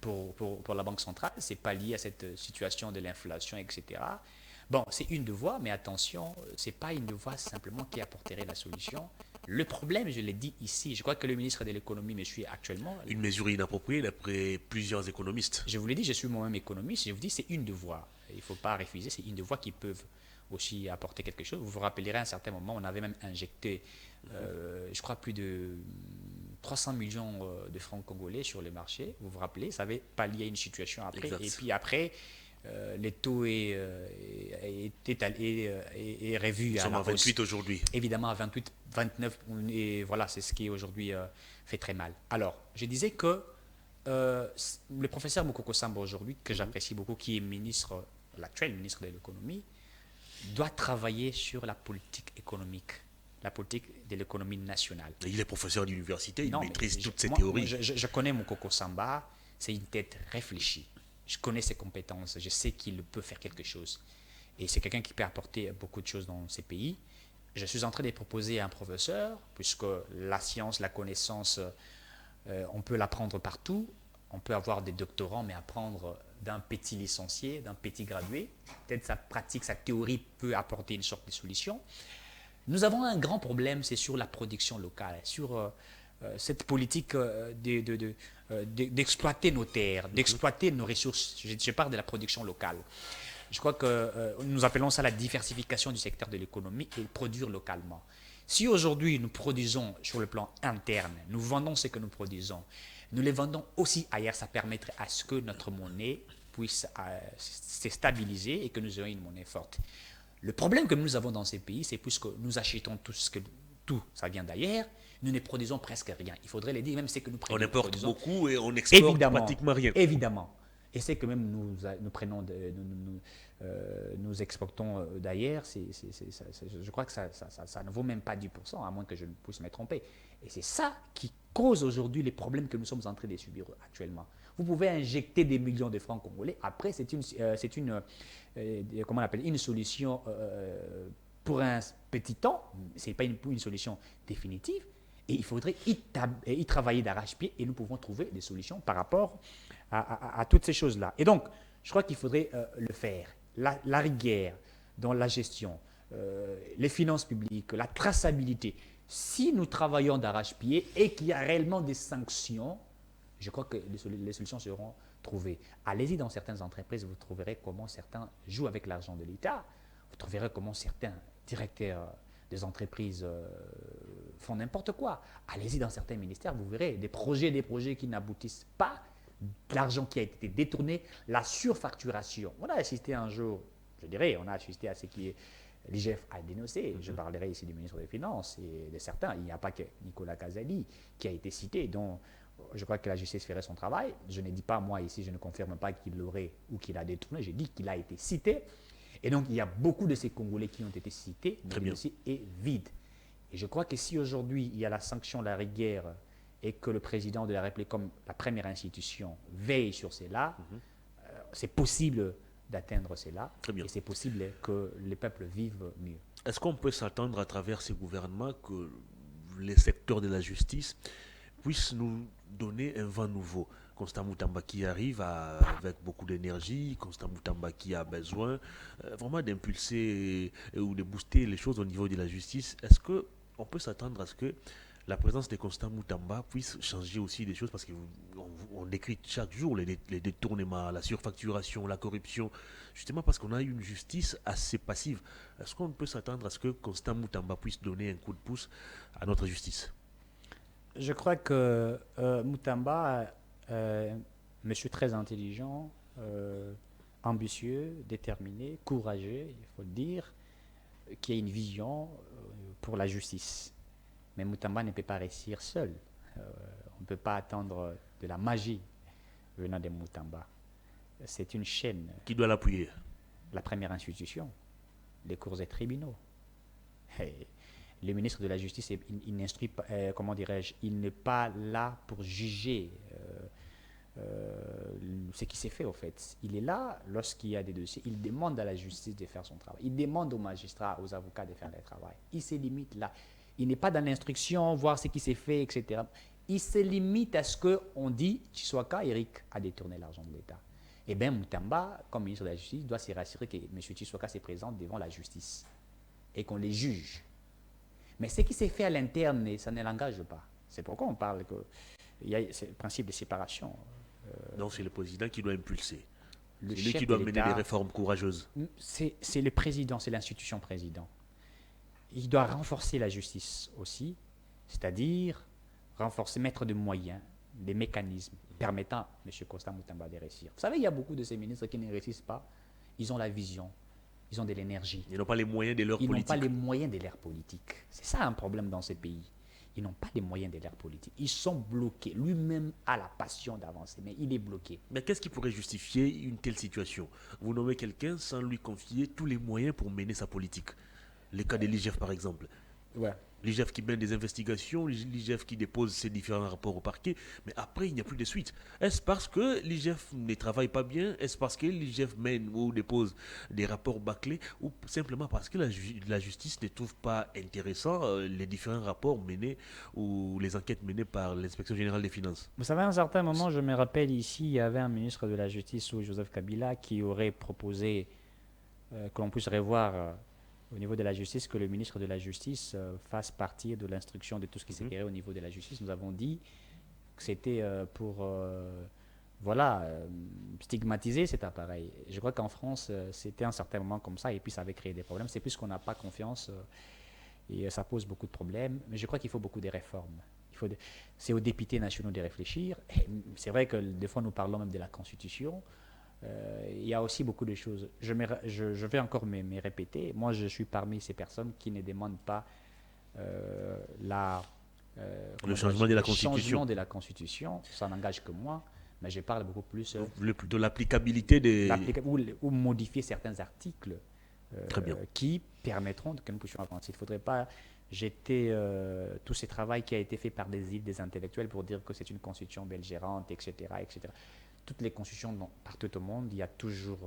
pour la Banque centrale. Ce n'est pas lié à cette situation de l'inflation, etc. Bon, c'est une voie, mais attention, ce n'est pas une voie simplement qui apporterait la solution. Le problème, je l'ai dit ici, je crois que le ministre de l'économie me suit actuellement. Une mesure inappropriée d'après plusieurs économistes. Je vous l'ai dit, je suis moi-même économiste, je vous dis c'est une voie. Il ne faut pas refuser, c'est une voie qui peuvent aussi apporter quelque chose. Vous vous rappellerez à un certain moment, on avait même injecté, je crois, plus de 300 millions de francs congolais sur le marché. Vous vous rappelez, ça avait pallié une situation après. Exact. Et puis après... le taux est revu à la hausse. 28 aujourd'hui. Évidemment à 28, 29, et voilà, c'est ce qui aujourd'hui fait très mal. Alors, je disais que le professeur Mokoko Samba aujourd'hui, que j'apprécie beaucoup, qui est l'actuel ministre de l'économie, doit travailler sur la politique économique, la politique de l'économie nationale. Il est professeur d'université, il maîtrise toutes ces théories. Je connais Mokoko Samba, c'est une tête réfléchie. Je connais ses compétences, je sais qu'il peut faire quelque chose. Et c'est quelqu'un qui peut apporter beaucoup de choses dans ces pays. Je suis en train de proposer un professeur, puisque la science, la connaissance, on peut l'apprendre partout. On peut avoir des doctorants, mais apprendre d'un petit licencié, d'un petit gradué. Peut-être sa pratique, sa théorie peut apporter une sorte de solution. Nous avons un grand problème, c'est sur la production locale, sur cette politique d'exploiter nos terres, d'exploiter nos ressources. Je parle de la production locale. Je crois que nous appelons ça la diversification du secteur de l'économie et produire localement. Si aujourd'hui nous produisons sur le plan interne, nous vendons ce que nous produisons, nous les vendons aussi ailleurs, ça permettrait à ce que notre monnaie puisse se stabiliser et que nous ayons une monnaie forte. Le problème que nous avons dans ces pays, c'est puisque nous achetons tout, ça vient d'ailleurs, nous ne produisons presque rien. Il faudrait les dire, même c'est que nous On importe produisons beaucoup et on exporte évidemment, pratiquement rien. évidemment. Et c'est que même nous prenons, nous exportons d'ailleurs, je crois que ça ne vaut même pas 10%, à moins que je ne puisse me tromper. Et c'est ça qui cause aujourd'hui les problèmes que nous sommes en train de subir actuellement. Vous pouvez injecter des millions de francs congolais. Après, c'est comment on appelle, une solution pour un petit temps. Ce n'est pas une solution définitive. Et il faudrait y travailler d'arrache-pied et nous pouvons trouver des solutions par rapport à toutes ces choses-là. Et donc, je crois qu'il faudrait le faire. La rigueur dans la gestion, les finances publiques, la traçabilité. Si nous travaillons d'arrache-pied et qu'il y a réellement des sanctions, je crois que les solutions seront trouvées. Allez-y dans certaines entreprises, vous trouverez comment certains jouent avec l'argent de l'État. Vous trouverez comment certains directeurs des entreprises font n'importe quoi. Allez-y dans certains ministères, vous verrez des projets qui n'aboutissent pas, de l'argent qui a été détourné, la surfacturation. On a assisté un jour, je dirais, on a assisté à ce qui l'IGF a dénoncé. Je parlerai ici du ministre des Finances et de certains. Il n'y a pas que Nicolas Kazali qui a été cité, dont je crois que la justice ferait son travail. Je ne dis pas, moi ici, je ne confirme pas qu'il l'aurait ou qu'il a détourné. Je dis qu'il a été cité. Et donc, il y a beaucoup de ces Congolais qui ont été cités, mais le dossier est vide. Et je crois que si aujourd'hui, il y a la sanction, la rigueur, et que le président de la République, comme la première institution, veille sur cela, c'est possible d'atteindre cela. Et c'est possible que les peuples vivent mieux. Est-ce qu'on peut s'attendre à travers ces gouvernements que les secteurs de la justice puissent nous donner un vent nouveau? Constant Moutamba qui arrive avec beaucoup d'énergie, Constant Moutamba qui a besoin vraiment d'impulser ou de booster les choses au niveau de la justice. Est-ce qu'on peut s'attendre à ce que la présence de Constant Moutamba puisse changer aussi des choses? Parce qu'on décrit chaque jour les détournements, la surfacturation, la corruption, justement parce qu'on a une justice assez passive. Est-ce qu'on peut s'attendre à ce que Constant Moutamba puisse donner un coup de pouce à notre justice? Je crois que Moutamba, monsieur très intelligent, ambitieux, déterminé, courageux, il faut le dire, qui a une vision pour la justice. Mais Moutamba ne peut pas réussir seul. On ne peut pas attendre de la magie venant de Moutamba. C'est une chaîne. Qui doit l'appuyer? La première institution, les cours et tribunaux. Et le ministre de la Justice, il n'instruit pas, comment dirais-je, il n'est pas là pour juger ce qui s'est fait au fait. Il est là lorsqu'il y a des dossiers, il demande à la justice de faire son travail. Il demande aux magistrats, aux avocats de faire leur travail. Il se limite là. Il n'est pas dans l'instruction, voir ce qui s'est fait, etc. Il se limite à ce qu'on dit, Tshisekedi, Eric a détourné l'argent de l'État. Eh bien, Moutamba, comme ministre de la Justice, doit se rassurer que M. Tshisekedi se présente devant la justice et qu'on les juge. Mais ce qui s'est fait à l'interne, ça ne l'engage pas. C'est pourquoi on parle qu'il y a ce principe de séparation. Donc c'est le président qui doit impulser. C'est lui qui doit mener des réformes courageuses. C'est le président, c'est l'institution président. Il doit renforcer la justice aussi, c'est-à-dire mettre des moyens, des mécanismes permettant à M. Constant Moutamba de réussir. Vous savez, il y a beaucoup de ces ministres qui ne réussissent pas. Ils ont la vision, ils ont de l'énergie. Ils n'ont pas les moyens de leur politique. Ils n'ont pas les moyens de leur politique. C'est ça un problème dans ces pays. Ils n'ont pas les moyens de leur politique. Ils sont bloqués. Lui-même a la passion d'avancer, mais il est bloqué. Mais qu'est-ce qui pourrait justifier une telle situation? Vous nommez quelqu'un sans lui confier tous les moyens pour mener sa politique. Le cas de l'IGF par exemple. Ouais. L'IGF qui mène des investigations, l'IGF qui dépose ses différents rapports au parquet, mais après il n'y a plus de suite. Est-ce parce que l'IGF ne travaille pas bien? Est-ce parce que l'IGF mène ou dépose des rapports bâclés? Ou simplement parce que la justice ne trouve pas intéressant les différents rapports menés ou les enquêtes menées par l'inspection générale des finances? Vous savez, à un certain moment, je me rappelle ici, il y avait un ministre de la Justice, Joseph Kabila, qui aurait proposé que l'on puisse revoir au niveau de la justice, que le ministre de la Justice fasse partie de l'instruction de tout ce qui s'est créé au niveau de la justice. Nous avons dit que c'était pour voilà, stigmatiser cet appareil. Je crois qu'en France, c'était à un certain moment comme ça, et puis ça avait créé des problèmes. C'est plus qu'on n'a pas confiance, et ça pose beaucoup de problèmes. Mais je crois qu'il faut beaucoup de réformes. C'est aux députés nationaux de réfléchir. Et c'est vrai que des fois, nous parlons même de la Constitution. Il y a aussi beaucoup de choses. Je vais encore me répéter. Moi, je suis parmi ces personnes qui ne demandent pas la, Le changement de la le Constitution. changement de la Constitution. Ça n'engage que moi. Mais je parle beaucoup plus Donc, de l'applicabilité des... ou modifier certains articles Très bien. qui permettront que nous puissions avancer. Il ne faudrait pas jeter tout ce travail qui a été fait par des intellectuels pour dire que c'est une constitution belgérante, etc., etc. Toutes les constitutions partout au monde, il y a toujours...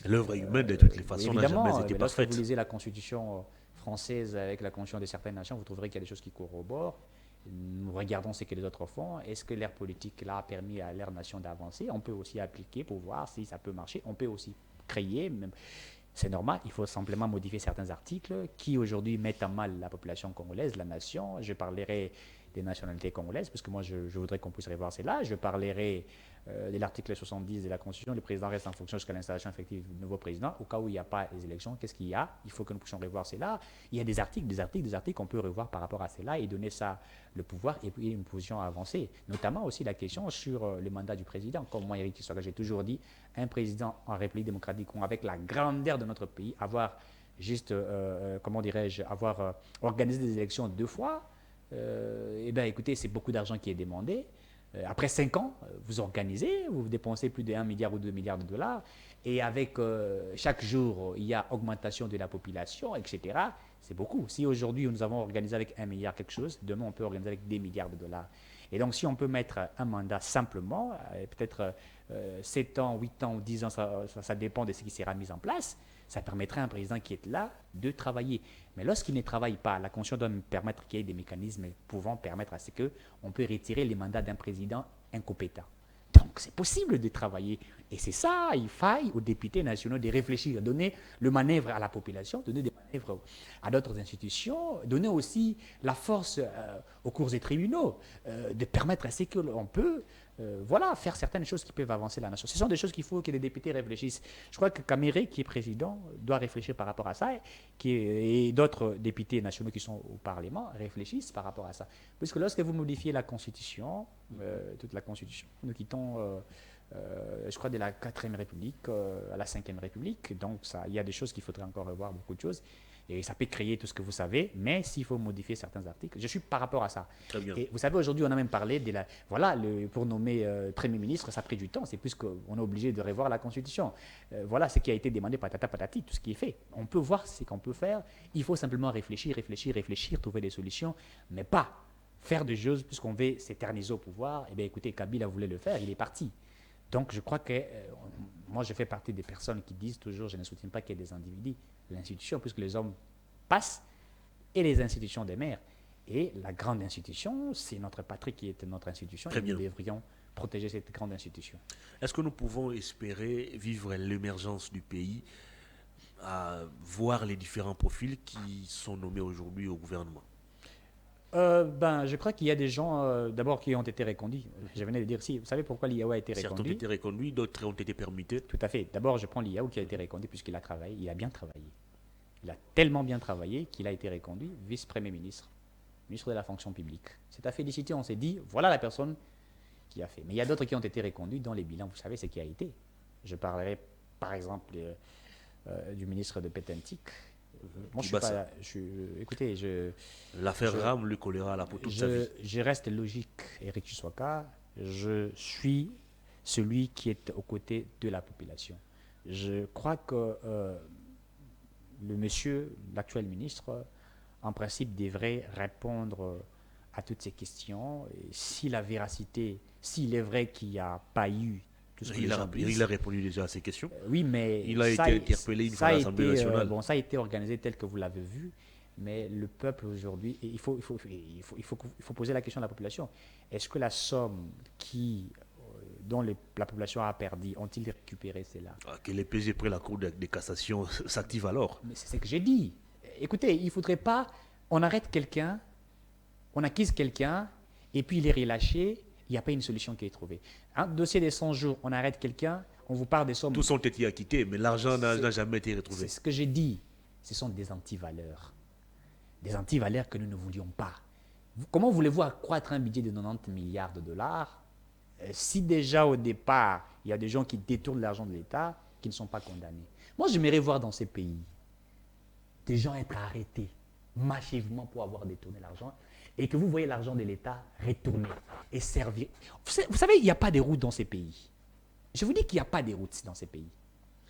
L'œuvre humaine, de toutes les façons, n'a évidemment, jamais été lorsque vous parfaite. lisez la constitution française avec la constitution de certaines nations, vous trouverez qu'il y a des choses qui corroborent. Nous regardons ce que les autres font. Est-ce que l'ère politique là a permis à l'ère nation d'avancer? On peut aussi appliquer pour voir si ça peut marcher. On peut aussi créer, même, c'est normal, il faut simplement modifier certains articles qui aujourd'hui mettent à mal la population congolaise, la nation. Je parlerai des nationalités congolaises, parce que moi je voudrais qu'on puisse revoir cela. Je parlerai de l'article 70 de la Constitution. Le président reste en fonction jusqu'à l'installation effective du nouveau président. Au cas où il n'y a pas les élections, qu'est-ce qu'il y a? Il faut que nous puissions revoir cela. Il y a des articles qu'on peut revoir par rapport à cela et donner ça le pouvoir et puis une position avancée. Notamment aussi la question sur le mandat du président. Comme moi, Éric Kissoga, j'ai toujours dit, un président en République démocratique ou avec la grandeur de notre pays, avoir juste, comment dirais-je, avoir organisé des élections 2 fois, eh bien écoutez, c'est beaucoup d'argent qui est demandé. Après 5 ans, vous organisez, vous dépensez plus de 1 milliard ou 2 milliards de dollars, et avec chaque jour, il y a augmentation de la population, etc. C'est beaucoup. Si aujourd'hui, nous avons organisé avec 1 milliard quelque chose, demain, on peut organiser avec des milliards de dollars. Et donc, si on peut mettre un mandat simplement, peut-être 7 ans, 8 ans ou 10 ans, ça dépend de ce qui sera mis en place, ça permettrait à un président qui est là de travailler. Mais lorsqu'il ne travaille pas, la Constitution doit nous permettre qu'il y ait des mécanismes pouvant permettre à ce qu'on peut retirer les mandats d'un président incompétent. Donc, c'est possible de travailler. Et c'est ça, il faille aux députés nationaux de réfléchir, donner le manœuvre à la population, donner des manœuvres à d'autres institutions, donner aussi la force aux cours et tribunaux, de permettre à ce que l'on peut voilà, faire certaines choses qui peuvent avancer la nation. Ce sont des choses qu'il faut que les députés réfléchissent. Je crois que Caméré, qui est président, doit réfléchir par rapport à ça, et d'autres députés nationaux qui sont au Parlement réfléchissent par rapport à ça. Puisque lorsque vous modifiez la Constitution, toute la Constitution, nous quittons, je crois, de la 4e République à la 5e République, donc il y a des choses qu'il faudrait encore revoir, beaucoup de choses. Et ça peut créer tout ce que vous savez, mais s'il faut modifier certains articles, je suis par rapport à ça. Très bien. Et vous savez, aujourd'hui, on a même parlé de la... Voilà, pour nommer Premier ministre, ça a pris du temps. C'est plus qu'on est obligé de revoir la Constitution. Voilà ce qui a été demandé, patata patati, tout ce qui est fait. On peut voir ce qu'on peut faire. Il faut simplement réfléchir, trouver des solutions, mais pas faire des choses puisqu'on veut s'éterniser au pouvoir. Eh bien, écoutez, Kabila voulait le faire, il est parti. Donc, je crois que moi, je fais partie des personnes qui disent toujours, je ne soutiens pas qu'il y ait des individus, l'institution, puisque les hommes passent, et les institutions demeurent. Et la grande institution, c'est notre patrie qui est notre institution, Très et bien. nous devrions protéger cette grande institution. Est-ce que nous pouvons espérer vivre l'émergence du pays, à voir les différents profils qui sont nommés aujourd'hui au gouvernement? Je crois qu'il y a des gens, d'abord, qui ont été reconduits. Je venais de dire, si, vous savez pourquoi l'IAO a été Certains ont reconduit? été reconduits, d'autres ont été permutés. Tout à fait. D'abord, je prends l'IAO qui a été reconduit puisqu'il a travaillé, il a bien travaillé. Il a tellement bien travaillé qu'il a été reconduit vice-premier ministre, ministre de la fonction publique. C'est à féliciter, on s'est dit, voilà la personne qui a fait. Mais il y a d'autres qui ont été reconduits dans les bilans, vous savez ce qui a été. Je parlerai par exemple du ministre de Pétentique. Moi, je suis pas. Écoutez, L'affaire Ram, le choléra à la peau toute sa vie. je reste logique, Éric Tshisekedi. Je suis celui qui est aux côtés de la population. Je crois que le monsieur, l'actuel ministre, en principe, devrait répondre à toutes ces questions. Et si la véracité, s'il est vrai qu'il n'y a pas eu tout ce que les gens disent, Il a répondu déjà à ces questions. oui, mais Il a été interpellé une fois à l'Assemblée nationale. Bon, ça a été organisé tel que vous l'avez vu, mais le peuple aujourd'hui, il faut poser la question à la population. Est-ce que la somme dont la population a perdu, ont-ils récupéré cela? Que les PG près la Cour de cassation s'active alors. Mais c'est ce que j'ai dit. Écoutez, il ne faudrait pas... On arrête quelqu'un, on accuse quelqu'un, et puis il est relâché, Il n'y a pas une solution qui est trouvée. Un dossier des 100 jours, on arrête quelqu'un, on vous parle des sommes. Tous ont été acquittés, mais l'argent n'a jamais été retrouvé. C'est ce que j'ai dit. Ce sont des antivaleurs. Des antivaleurs que nous ne voulions pas. Comment voulez-vous accroître un budget de 90 milliards de dollars si déjà au départ, il y a des gens qui détournent l'argent de l'État qui ne sont pas condamnés? Moi, j'aimerais voir dans ces pays des gens être arrêtés massivement pour avoir détourné l'argent et que vous voyez l'argent de l'État retourner et servir. Vous savez, il n'y a pas de routes dans ces pays. Je vous dis qu'il n'y a pas de routes dans ces pays.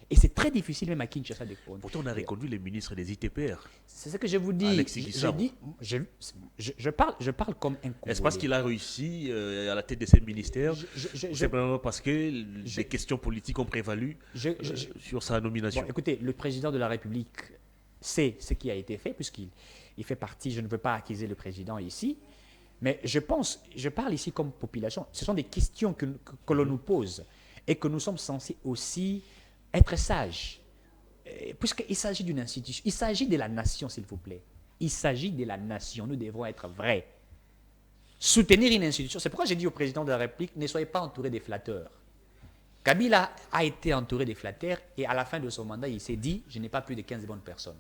Et c'est très difficile même à Kinshasa de prendre. Pourtant, on a reconduit les ministres des ITPR. C'est ce que je vous dis. Alexis Guissard. Je parle comme un Congolais. Est-ce parce qu'il a réussi à la tête de ces ministères simplement parce que les questions politiques ont prévalu sur sa nomination? Bon, écoutez, le président de la République sait ce qui a été fait puisqu'il fait partie, je ne veux pas accuser le président ici, mais je parle ici comme population. Ce sont des questions que l'on nous pose et que nous sommes censés aussi être sages. Puisqu'il s'agit d'une institution, il s'agit de la nation, s'il vous plaît. Il s'agit de la nation, nous devons être vrais. Soutenir une institution, c'est pourquoi j'ai dit au président de la République, ne soyez pas entouré des flatteurs. Kabila a été entouré des flatteurs et à la fin de son mandat, il s'est dit, je n'ai pas plus de 15 bonnes personnes.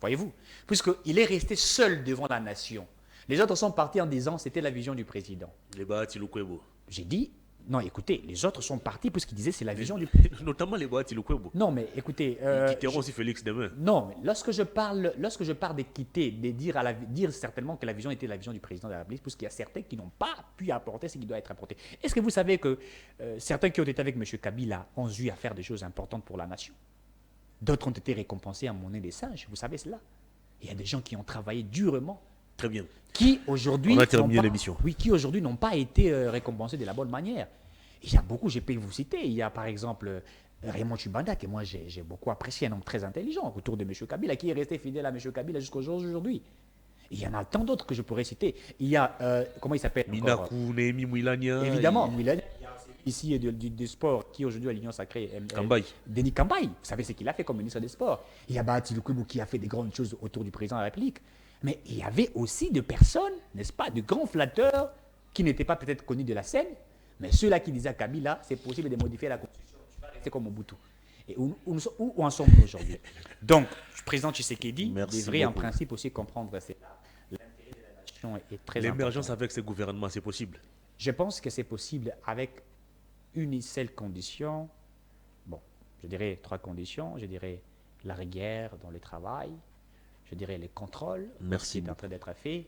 Voyez-vous? Puisqu'il est resté seul devant la nation. Les autres sont partis en disant, c'était la vision du président. Les Bahati Lukwebo. J'ai dit, non, écoutez, les autres sont partis puisqu'ils disaient c'est la vision du... Notamment les Bahati Lukwebo. Non, mais écoutez... Ils quitteront aussi Félix demain. Non, mais lorsque je parle de quitter, de dire certainement que la vision était la vision du président de la République, puisqu'il y a certains qui n'ont pas pu apporter ce qui doit être apporté. Est-ce que vous savez que certains qui ont été avec M. Kabila ont eu à faire des choses importantes pour la nation? D'autres ont été récompensés en monnaie des singes, vous savez cela. Il y a des gens qui ont travaillé durement. Très bien. Qui aujourd'hui n'ont pas été récompensés de la bonne manière. Il y a beaucoup, je peux vous citer, il y a par exemple Raymond Chibanda, que moi j'ai beaucoup apprécié, un homme très intelligent autour de M. Kabila, qui est resté fidèle à M. Kabila jusqu'au jour d'aujourd'hui. Il y en a tant d'autres que je pourrais citer. Il y a, comment il s'appelle Minakou, Némi Mouilania. Évidemment, Mouilania. Ici du sport, qui aujourd'hui à l'Union Sacrée, Denis Kambaye, vous savez ce qu'il a fait comme ministre des Sports. Il y a Bahati Lukwebo qui a fait des grandes choses autour du président de la République. Mais il y avait aussi des personnes, n'est-ce pas, de grands flatteurs qui n'étaient pas peut-être connus de la scène, mais ceux-là qui disaient à Kabila, c'est possible de modifier la Constitution, tu vas rester comme Mobutu. Et où en sommes-nous aujourd'hui? Donc, le président Tshisekedi devrait en principe aussi comprendre cela. L'intérêt de la nation est très important. L'émergence avec ces gouvernements, c'est possible? Je pense que c'est possible avec une seule condition. Bon, je dirais 3 conditions. Je dirais la rigueur dans le travail. Je dirais les contrôles qui est en train d'être fait.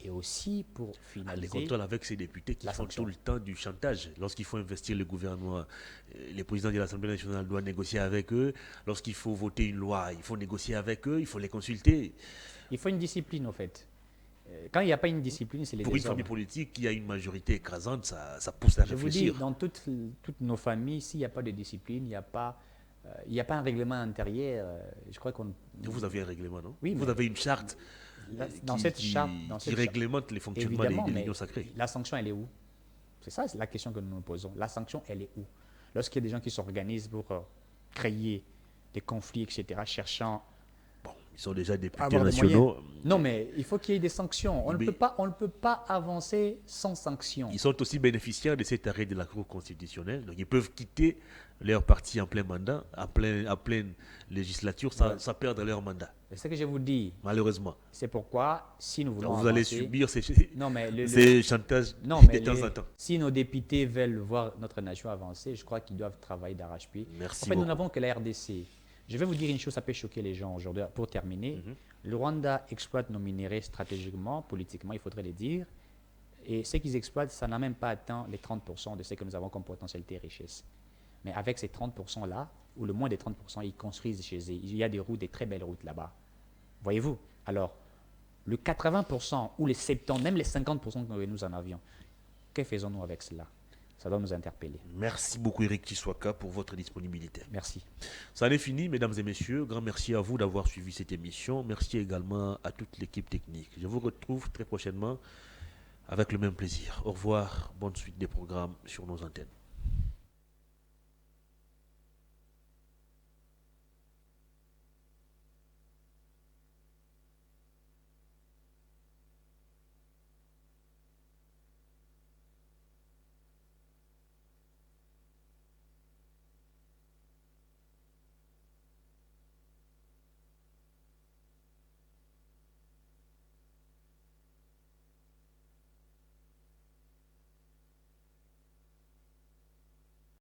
Et aussi pour finaliser... Les contrôles avec ces députés qui font tout le temps du chantage. Lorsqu'il faut investir le gouvernement, le président de l'Assemblée nationale doit négocier avec eux. Lorsqu'il faut voter une loi, il faut négocier avec eux, il faut les consulter. Il faut une discipline, en fait. Quand il n'y a pas une discipline, c'est les désordres. Pour une famille politique qui a une majorité écrasante, ça pousse à réfléchir. Je vous dis, dans toutes nos familles, s'il n'y a pas de discipline, il n'y a pas un règlement intérieur. Je crois qu'on... Vous avez un règlement, non? Oui. Vous avez une charte qui réglemente les fonctionnements de l'Union sacrée. La sanction, elle est où? C'est ça la question que nous nous posons. La sanction, elle est où? Lorsqu'il y a des gens qui s'organisent pour créer des conflits, etc., cherchant... Bon, ils sont déjà députés nationaux. Non, mais il faut qu'il y ait des sanctions. On ne peut pas avancer sans sanctions. Ils sont aussi bénéficiaires de cet arrêt de la Cour constitutionnelle. Donc, ils peuvent quitter leur parti en plein mandat, en pleine législature, sans perdre leur mandat. C'est ce que je vous dis. Malheureusement. C'est pourquoi, si nous voulons donc, vous avancer, allez subir ces chantages de temps en temps. Si nos députés veulent voir notre nation avancer, je crois qu'ils doivent travailler d'arrache-pied. Merci en fait, beaucoup. nous n'avons que la RDC. Je vais vous dire une chose, ça peut choquer les gens aujourd'hui. Pour terminer, le Rwanda exploite nos minéraux stratégiquement, politiquement, il faudrait le dire. Et ce qu'ils exploitent, ça n'a même pas atteint les 30% de ce que nous avons comme potentialité et richesse. Mais avec ces 30%-là, ou le moins des 30%, ils construisent chez eux. Il y a des routes, des très belles routes là-bas. Voyez-vous? Alors, le 80% ou les 70%, même les 50% que nous en avions, que faisons-nous avec cela? Ça doit nous interpeller. Merci beaucoup Eric Tshiswaka pour votre disponibilité. Merci. Ça en est fini, mesdames et messieurs. Grand merci à vous d'avoir suivi cette émission. Merci également à toute l'équipe technique. Je vous retrouve très prochainement avec le même plaisir. Au revoir. Bonne suite des programmes sur nos antennes.